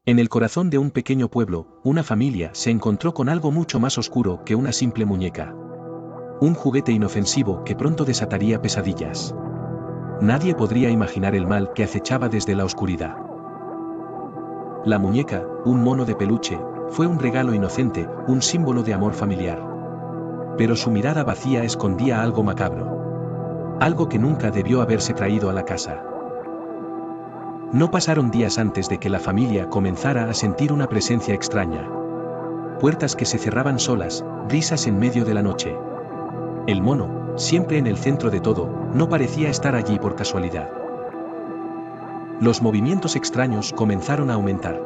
En el corazón de un pequeño pueblo, una familia se encontró con algo mucho más oscuro que una simple muñeca. Un juguete inofensivo que pronto desataría pesadillas. Nadie podría imaginar el mal que acechaba desde la oscuridad. La muñeca, un mono de peluche, fue un regalo inocente, un símbolo de amor familiar. Pero su mirada vacía escondía algo macabro. Algo que nunca debió haberse traído a la casa. No pasaron días antes de que la familia comenzara a sentir una presencia extraña. Puertas que se cerraban solas, risas en medio de la noche. El mono, siempre en el centro de todo, no parecía estar allí por casualidad. Los movimientos extraños comenzaron a aumentar.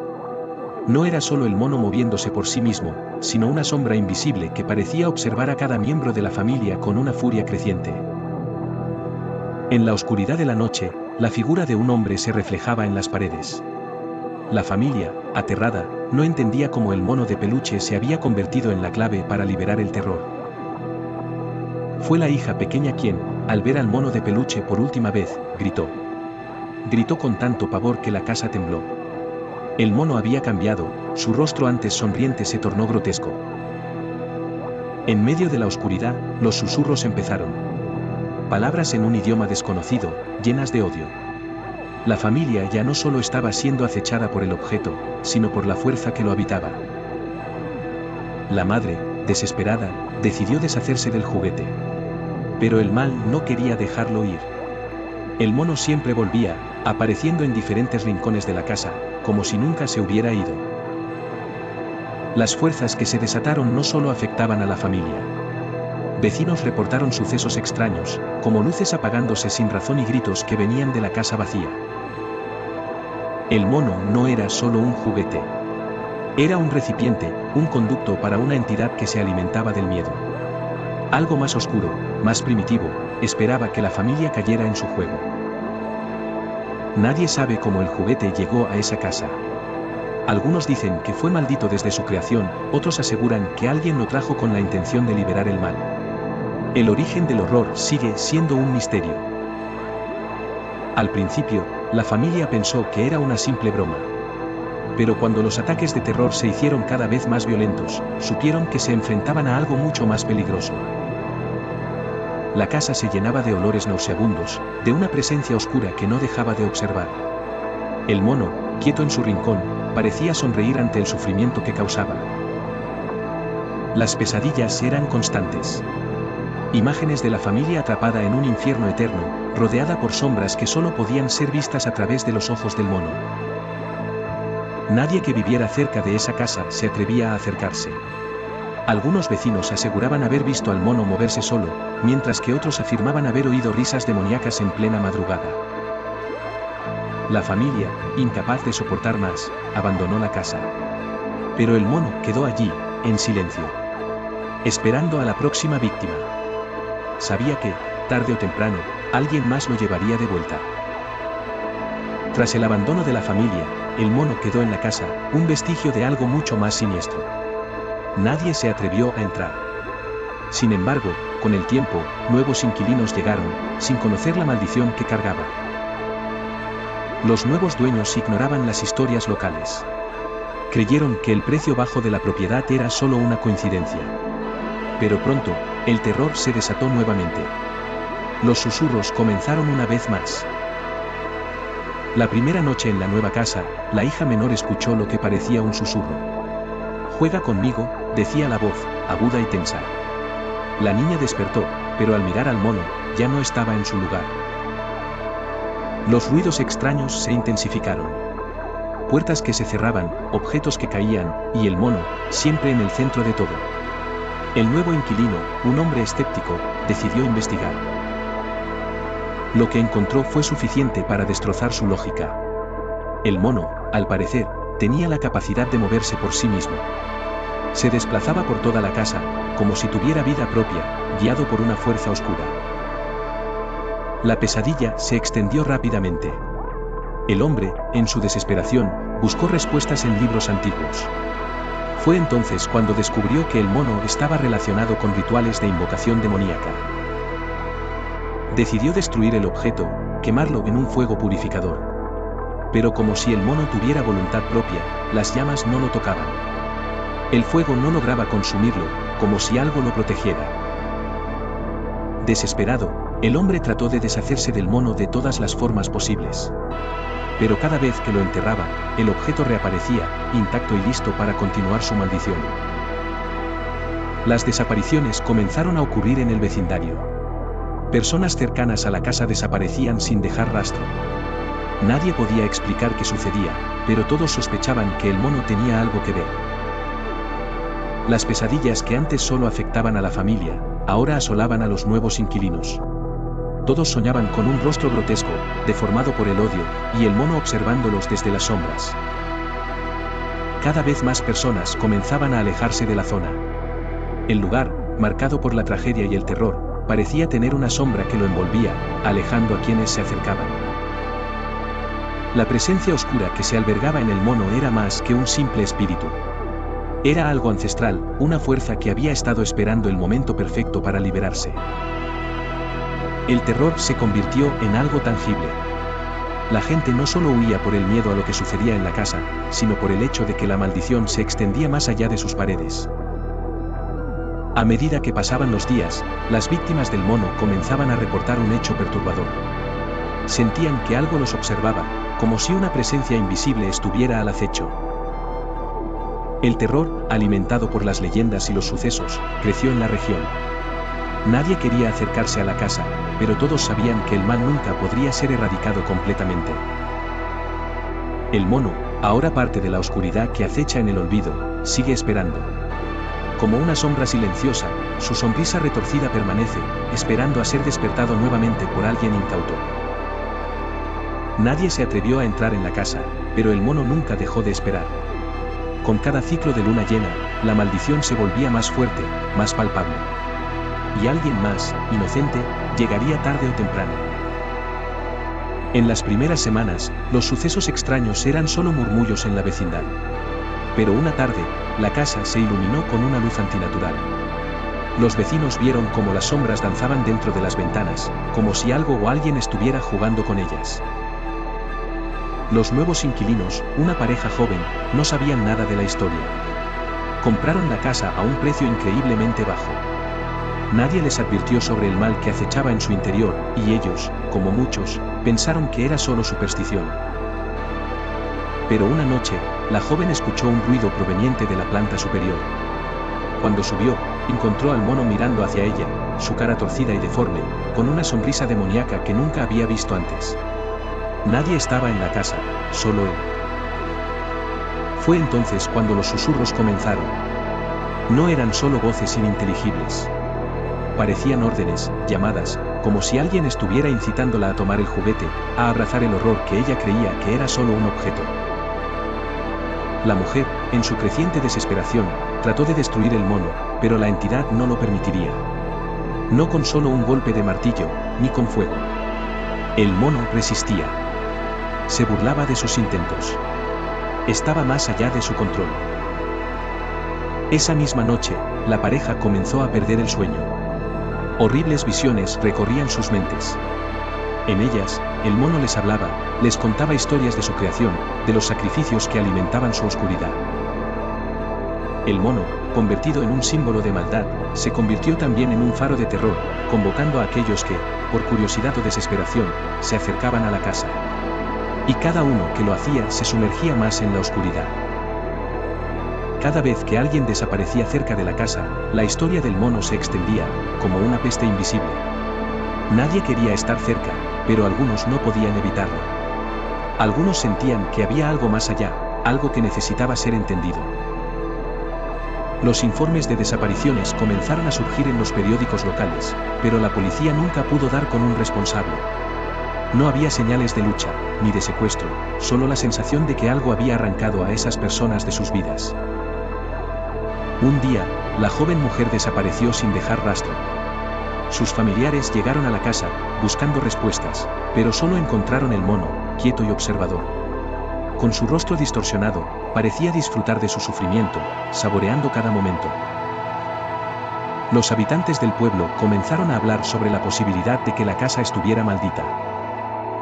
No era solo el mono moviéndose por sí mismo, sino una sombra invisible que parecía observar a cada miembro de la familia con una furia creciente. En la oscuridad de la noche, la figura de un hombre se reflejaba en las paredes. La familia, aterrada, no entendía cómo el mono de peluche se había convertido en la clave para liberar el terror. Fue la hija pequeña quien, al ver al mono de peluche por última vez, gritó. Gritó con tanto pavor que la casa tembló. El mono había cambiado, su rostro antes sonriente se tornó grotesco. En medio de la oscuridad, los susurros empezaron. Palabras en un idioma desconocido, llenas de odio. La familia ya no solo estaba siendo acechada por el objeto, sino por la fuerza que lo habitaba. La madre, desesperada, decidió deshacerse del juguete. Pero el mal no quería dejarlo ir. El mono siempre volvía, apareciendo en diferentes rincones de la casa, como si nunca se hubiera ido. Las fuerzas que se desataron no solo afectaban a la familia. Vecinos reportaron sucesos extraños, como luces apagándose sin razón y gritos que venían de la casa vacía. El mono no era solo un juguete. Era un recipiente, un conducto para una entidad que se alimentaba del miedo. Algo más oscuro, más primitivo, esperaba que la familia cayera en su juego. Nadie sabe cómo el juguete llegó a esa casa. Algunos dicen que fue maldito desde su creación, otros aseguran que alguien lo trajo con la intención de liberar el mal. El origen del horror sigue siendo un misterio. Al principio, la familia pensó que era una simple broma. Pero cuando los ataques de terror se hicieron cada vez más violentos, supieron que se enfrentaban a algo mucho más peligroso. La casa se llenaba de olores nauseabundos, de una presencia oscura que no dejaba de observar. El mono, quieto en su rincón, parecía sonreír ante el sufrimiento que causaba. Las pesadillas eran constantes. Imágenes de la familia atrapada en un infierno eterno, rodeada por sombras que solo podían ser vistas a través de los ojos del mono. Nadie que viviera cerca de esa casa se atrevía a acercarse. Algunos vecinos aseguraban haber visto al mono moverse solo, mientras que otros afirmaban haber oído risas demoníacas en plena madrugada. La familia, incapaz de soportar más, abandonó la casa. Pero el mono quedó allí, en silencio, esperando a la próxima víctima. Sabía que, tarde o temprano, alguien más lo llevaría de vuelta. Tras el abandono de la familia, el mono quedó en la casa, un vestigio de algo mucho más siniestro. Nadie se atrevió a entrar. Sin embargo, con el tiempo, nuevos inquilinos llegaron, sin conocer la maldición que cargaba. Los nuevos dueños ignoraban las historias locales. Creyeron que el precio bajo de la propiedad era solo una coincidencia. Pero pronto, el terror se desató nuevamente. Los susurros comenzaron una vez más. La primera noche en la nueva casa, la hija menor escuchó lo que parecía un susurro. «Juega conmigo», decía la voz, aguda y tensa. La niña despertó, pero al mirar al mono, ya no estaba en su lugar. Los ruidos extraños se intensificaron. Puertas que se cerraban, objetos que caían, y el mono, siempre en el centro de todo. El nuevo inquilino, un hombre escéptico, decidió investigar. Lo que encontró fue suficiente para destrozar su lógica. El mono, al parecer, tenía la capacidad de moverse por sí mismo. Se desplazaba por toda la casa, como si tuviera vida propia, guiado por una fuerza oscura. La pesadilla se extendió rápidamente. El hombre, en su desesperación, buscó respuestas en libros antiguos. Fue entonces cuando descubrió que el mono estaba relacionado con rituales de invocación demoníaca. Decidió destruir el objeto, quemarlo en un fuego purificador. pero como si el mono tuviera voluntad propia, las llamas no lo tocaban. El fuego no lograba consumirlo, como si algo lo protegiera. Desesperado, el hombre trató de deshacerse del mono de todas las formas posibles. Pero cada vez que lo enterraba, el objeto reaparecía, intacto y listo para continuar su maldición. Las desapariciones comenzaron a ocurrir en el vecindario. Personas cercanas a la casa desaparecían sin dejar rastro. Nadie podía explicar qué sucedía, pero todos sospechaban que el mono tenía algo que ver. Las pesadillas que antes solo afectaban a la familia, ahora asolaban a los nuevos inquilinos. Todos soñaban con un rostro grotesco, deformado por el odio, y el mono observándolos desde las sombras. Cada vez más personas comenzaban a alejarse de la zona. El lugar, marcado por la tragedia y el terror, parecía tener una sombra que lo envolvía, alejando a quienes se acercaban. La presencia oscura que se albergaba en el mono era más que un simple espíritu. Era algo ancestral, una fuerza que había estado esperando el momento perfecto para liberarse. El terror se convirtió en algo tangible. La gente no solo huía por el miedo a lo que sucedía en la casa, sino por el hecho de que la maldición se extendía más allá de sus paredes. A medida que pasaban los días, las víctimas del mono comenzaban a reportar un hecho perturbador. Sentían que algo los observaba, como si una presencia invisible estuviera al acecho. El terror, alimentado por las leyendas y los sucesos, creció en la región. Nadie quería acercarse a la casa, pero todos sabían que el mal nunca podría ser erradicado completamente. El mono, ahora parte de la oscuridad que acecha en el olvido, sigue esperando. Como una sombra silenciosa, su sonrisa retorcida permanece, esperando a ser despertado nuevamente por alguien incauto. Nadie se atrevió a entrar en la casa, pero el mono nunca dejó de esperar. Con cada ciclo de luna llena, la maldición se volvía más fuerte, más palpable. Y alguien más, inocente, llegaría tarde o temprano. En las primeras semanas, los sucesos extraños eran solo murmullos en la vecindad. Pero una tarde, la casa se iluminó con una luz antinatural. Los vecinos vieron cómo las sombras danzaban dentro de las ventanas, como si algo o alguien estuviera jugando con ellas. Los nuevos inquilinos, una pareja joven, no sabían nada de la historia. Compraron la casa a un precio increíblemente bajo. Nadie les advirtió sobre el mal que acechaba en su interior, y ellos, como muchos, pensaron que era solo superstición. Pero una noche, la joven escuchó un ruido proveniente de la planta superior. Cuando subió, encontró al mono mirando hacia ella, su cara torcida y deforme, con una sonrisa demoníaca que nunca había visto antes. Nadie estaba en la casa, solo él. Fue entonces cuando los susurros comenzaron. No eran solo voces ininteligibles. Parecían órdenes, llamadas, como si alguien estuviera incitándola a tomar el juguete, a abrazar el horror que ella creía que era solo un objeto. La mujer, en su creciente desesperación, trató de destruir el mono, pero la entidad no lo permitiría. No con solo un golpe de martillo, ni con fuego. El mono resistía. Se burlaba de sus intentos. Estaba más allá de su control. Esa misma noche, la pareja comenzó a perder el sueño. Horribles visiones recorrían sus mentes. En ellas, el mono les hablaba, les contaba historias de su creación, de los sacrificios que alimentaban su oscuridad. El mono, convertido en un símbolo de maldad, se convirtió también en un faro de terror, convocando a aquellos que, por curiosidad o desesperación, se acercaban a la casa. Y cada uno que lo hacía se sumergía más en la oscuridad. Cada vez que alguien desaparecía cerca de la casa, la historia del mono se extendía, como una peste invisible. Nadie quería estar cerca, pero algunos no podían evitarlo. Algunos sentían que había algo más allá, algo que necesitaba ser entendido. Los informes de desapariciones comenzaron a surgir en los periódicos locales, pero la policía nunca pudo dar con un responsable. No había señales de lucha, ni de secuestro, solo la sensación de que algo había arrancado a esas personas de sus vidas. Un día, la joven mujer desapareció sin dejar rastro. Sus familiares llegaron a la casa, buscando respuestas, pero solo encontraron el mono, quieto y observador. Con su rostro distorsionado, parecía disfrutar de su sufrimiento, saboreando cada momento. Los habitantes del pueblo comenzaron a hablar sobre la posibilidad de que la casa estuviera maldita.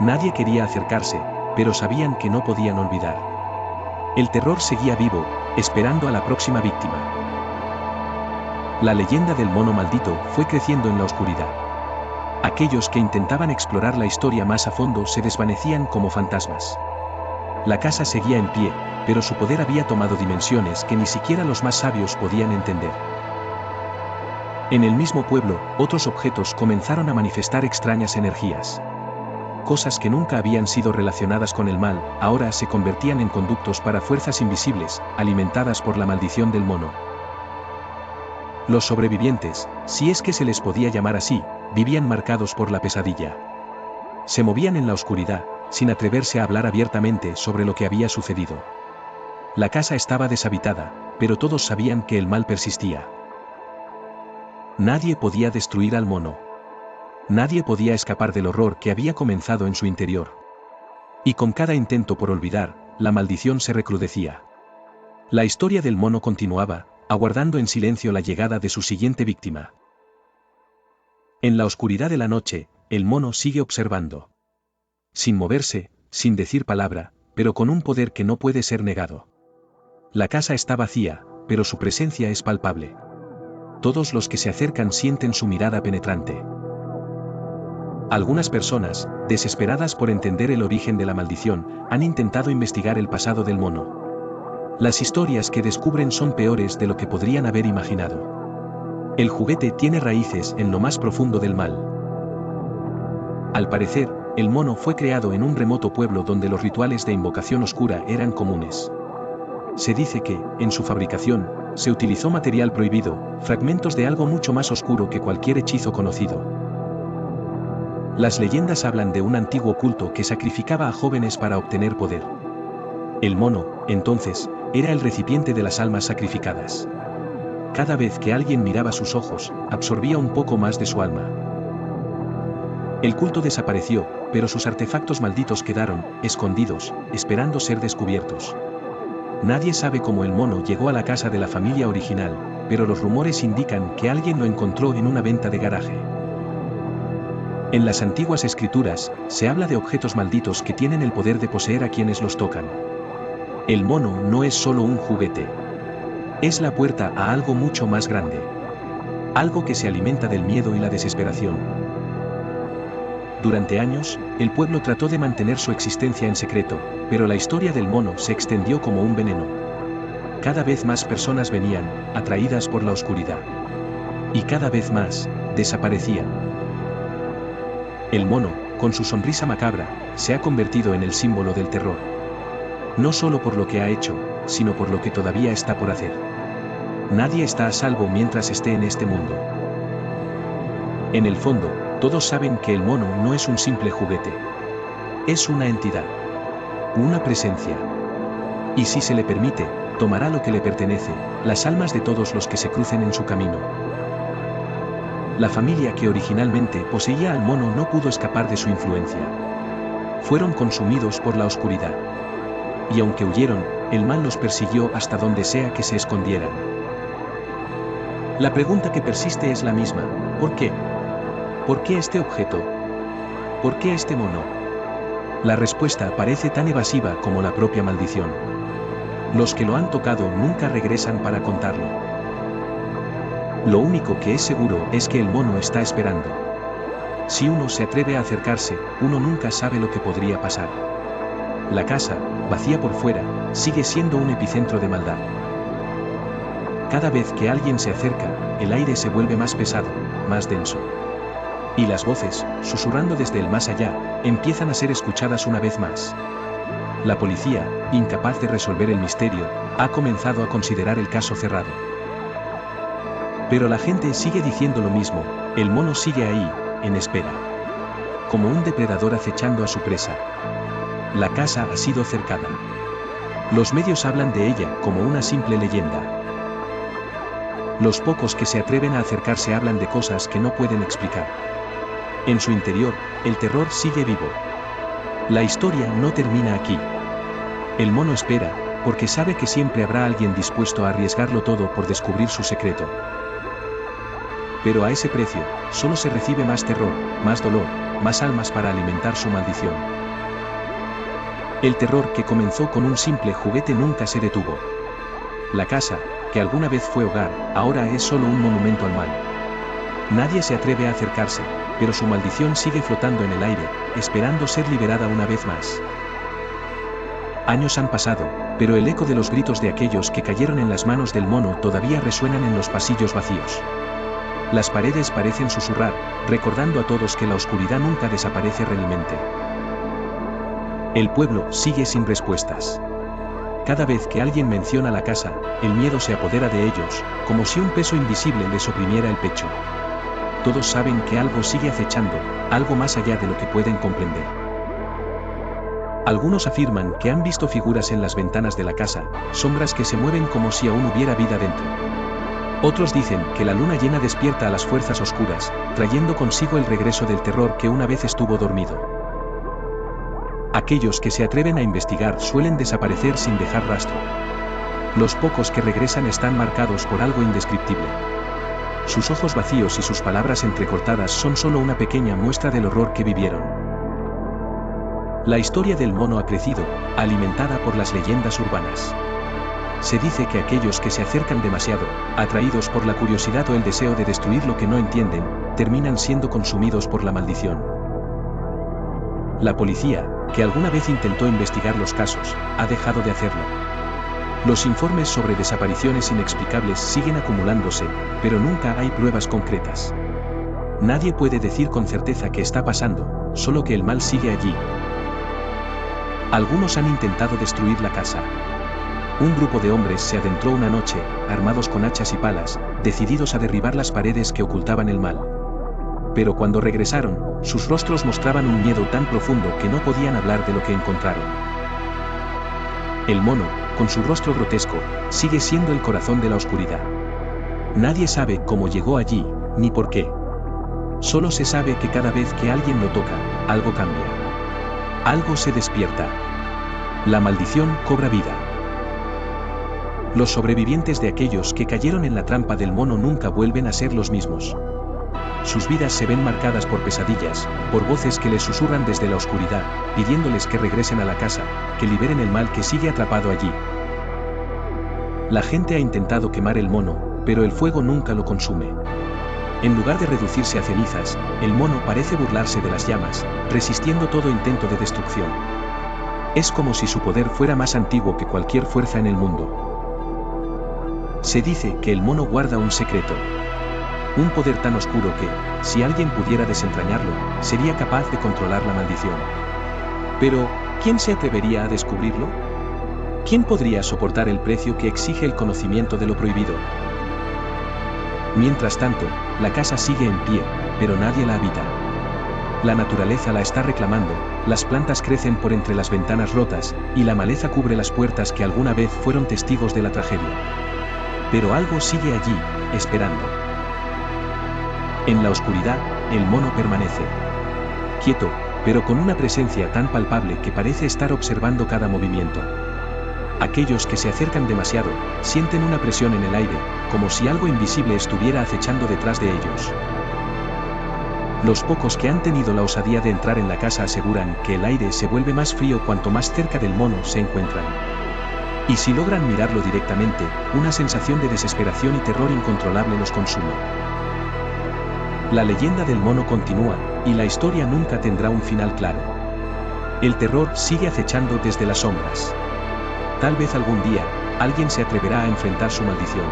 Nadie quería acercarse, pero sabían que no podían olvidar. El terror seguía vivo, esperando a la próxima víctima. La leyenda del mono maldito fue creciendo en la oscuridad. Aquellos que intentaban explorar la historia más a fondo se desvanecían como fantasmas. La casa seguía en pie, pero su poder había tomado dimensiones que ni siquiera los más sabios podían entender. En el mismo pueblo, otros objetos comenzaron a manifestar extrañas energías. Cosas que nunca habían sido relacionadas con el mal, ahora se convertían en conductos para fuerzas invisibles, alimentadas por la maldición del mono. Los sobrevivientes, si es que se les podía llamar así, vivían marcados por la pesadilla. Se movían en la oscuridad, sin atreverse a hablar abiertamente sobre lo que había sucedido. La casa estaba deshabitada, pero todos sabían que el mal persistía. Nadie podía destruir al mono. Nadie podía escapar del horror que había comenzado en su interior. Y con cada intento por olvidar, la maldición se recrudecía. La historia del mono continuaba, aguardando en silencio la llegada de su siguiente víctima. En la oscuridad de la noche, el mono sigue observando. Sin moverse, sin decir palabra, pero con un poder que no puede ser negado. La casa está vacía, pero su presencia es palpable. Todos los que se acercan sienten su mirada penetrante. Algunas personas, desesperadas por entender el origen de la maldición, han intentado investigar el pasado del mono. Las historias que descubren son peores de lo que podrían haber imaginado. El juguete tiene raíces en lo más profundo del mal. Al parecer, el mono fue creado en un remoto pueblo donde los rituales de invocación oscura eran comunes. Se dice que, en su fabricación, se utilizó material prohibido, fragmentos de algo mucho más oscuro que cualquier hechizo conocido. Las leyendas hablan de un antiguo culto que sacrificaba a jóvenes para obtener poder. El mono, entonces, era el recipiente de las almas sacrificadas. Cada vez que alguien miraba sus ojos, absorbía un poco más de su alma. El culto desapareció, pero sus artefactos malditos quedaron, escondidos, esperando ser descubiertos. Nadie sabe cómo el mono llegó a la casa de la familia original, pero los rumores indican que alguien lo encontró en una venta de garaje. En las antiguas escrituras, se habla de objetos malditos que tienen el poder de poseer a quienes los tocan. El mono no es solo un juguete. Es la puerta a algo mucho más grande. Algo que se alimenta del miedo y la desesperación. Durante años, el pueblo trató de mantener su existencia en secreto, pero la historia del mono se extendió como un veneno. Cada vez más personas venían, atraídas por la oscuridad. Y cada vez más, desaparecían. El mono, con su sonrisa macabra, se ha convertido en el símbolo del terror. No solo por lo que ha hecho, sino por lo que todavía está por hacer. Nadie está a salvo mientras esté en este mundo. En el fondo, todos saben que el mono no es un simple juguete. Es una entidad. Una presencia. Y si se le permite, tomará lo que le pertenece, las almas de todos los que se crucen en su camino. La familia que originalmente poseía al mono no pudo escapar de su influencia. Fueron consumidos por la oscuridad. Y aunque huyeron, el mal los persiguió hasta donde sea que se escondieran. La pregunta que persiste es la misma: ¿por qué? ¿Por qué este objeto? ¿Por qué este mono? La respuesta parece tan evasiva como la propia maldición. Los que lo han tocado nunca regresan para contarlo. Lo único que es seguro es que el mono está esperando. Si uno se atreve a acercarse, uno nunca sabe lo que podría pasar. La casa, vacía por fuera, sigue siendo un epicentro de maldad. Cada vez que alguien se acerca, el aire se vuelve más pesado, más denso. Y las voces, susurrando desde el más allá, empiezan a ser escuchadas una vez más. La policía, incapaz de resolver el misterio, ha comenzado a considerar el caso cerrado. Pero la gente sigue diciendo lo mismo: el mono sigue ahí, en espera. Como un depredador acechando a su presa. La casa ha sido cercada. Los medios hablan de ella como una simple leyenda. Los pocos que se atreven a acercarse hablan de cosas que no pueden explicar. En su interior, el terror sigue vivo. La historia no termina aquí. El mono espera, porque sabe que siempre habrá alguien dispuesto a arriesgarlo todo por descubrir su secreto. Pero a ese precio, solo se recibe más terror, más dolor, más almas para alimentar su maldición. El terror que comenzó con un simple juguete nunca se detuvo. La casa, que alguna vez fue hogar, ahora es solo un monumento al mal. Nadie se atreve a acercarse, pero su maldición sigue flotando en el aire, esperando ser liberada una vez más. Años han pasado, pero el eco de los gritos de aquellos que cayeron en las manos del mono todavía resuenan en los pasillos vacíos. Las paredes parecen susurrar, recordando a todos que la oscuridad nunca desaparece realmente. El pueblo sigue sin respuestas. Cada vez que alguien menciona la casa, el miedo se apodera de ellos, como si un peso invisible les oprimiera el pecho. Todos saben que algo sigue acechando, algo más allá de lo que pueden comprender. Algunos afirman que han visto figuras en las ventanas de la casa, sombras que se mueven como si aún hubiera vida dentro. Otros dicen que la luna llena despierta a las fuerzas oscuras, trayendo consigo el regreso del terror que una vez estuvo dormido. Aquellos que se atreven a investigar suelen desaparecer sin dejar rastro. Los pocos que regresan están marcados por algo indescriptible. Sus ojos vacíos y sus palabras entrecortadas son solo una pequeña muestra del horror que vivieron. La historia del mono ha crecido, alimentada por las leyendas urbanas. Se dice que aquellos que se acercan demasiado, atraídos por la curiosidad o el deseo de destruir lo que no entienden, terminan siendo consumidos por la maldición. La policía, que alguna vez intentó investigar los casos, ha dejado de hacerlo. Los informes sobre desapariciones inexplicables siguen acumulándose, pero nunca hay pruebas concretas. Nadie puede decir con certeza qué está pasando, solo que el mal sigue allí. Algunos han intentado destruir la casa. Un grupo de hombres se adentró una noche, armados con hachas y palas, decididos a derribar las paredes que ocultaban el mal. Pero cuando regresaron, sus rostros mostraban un miedo tan profundo que no podían hablar de lo que encontraron. El mono, con su rostro grotesco, sigue siendo el corazón de la oscuridad. Nadie sabe cómo llegó allí, ni por qué. Solo se sabe que cada vez que alguien lo toca, algo cambia. Algo se despierta. La maldición cobra vida. Los sobrevivientes de aquellos que cayeron en la trampa del mono nunca vuelven a ser los mismos. Sus vidas se ven marcadas por pesadillas, por voces que les susurran desde la oscuridad, pidiéndoles que regresen a la casa, que liberen el mal que sigue atrapado allí. La gente ha intentado quemar el mono, pero el fuego nunca lo consume. En lugar de reducirse a cenizas, el mono parece burlarse de las llamas, resistiendo todo intento de destrucción. Es como si su poder fuera más antiguo que cualquier fuerza en el mundo. Se dice que el mono guarda un secreto. Un poder tan oscuro que, si alguien pudiera desentrañarlo, sería capaz de controlar la maldición. Pero, ¿quién se atrevería a descubrirlo? ¿Quién podría soportar el precio que exige el conocimiento de lo prohibido? Mientras tanto, la casa sigue en pie, pero nadie la habita. La naturaleza la está reclamando, las plantas crecen por entre las ventanas rotas, y la maleza cubre las puertas que alguna vez fueron testigos de la tragedia. Pero algo sigue allí, esperando. En la oscuridad, el mono permanece. Quieto, pero con una presencia tan palpable que parece estar observando cada movimiento. Aquellos que se acercan demasiado, sienten una presión en el aire, como si algo invisible estuviera acechando detrás de ellos. Los pocos que han tenido la osadía de entrar en la casa aseguran que el aire se vuelve más frío cuanto más cerca del mono se encuentran. Y si logran mirarlo directamente, una sensación de desesperación y terror incontrolable los consume. La leyenda del mono continúa, y la historia nunca tendrá un final claro. El terror sigue acechando desde las sombras. Tal vez algún día, alguien se atreverá a enfrentar su maldición.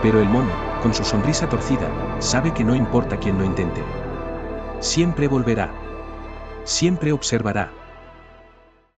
Pero el mono, con su sonrisa torcida, sabe que no importa quién lo intente. Siempre volverá. Siempre observará.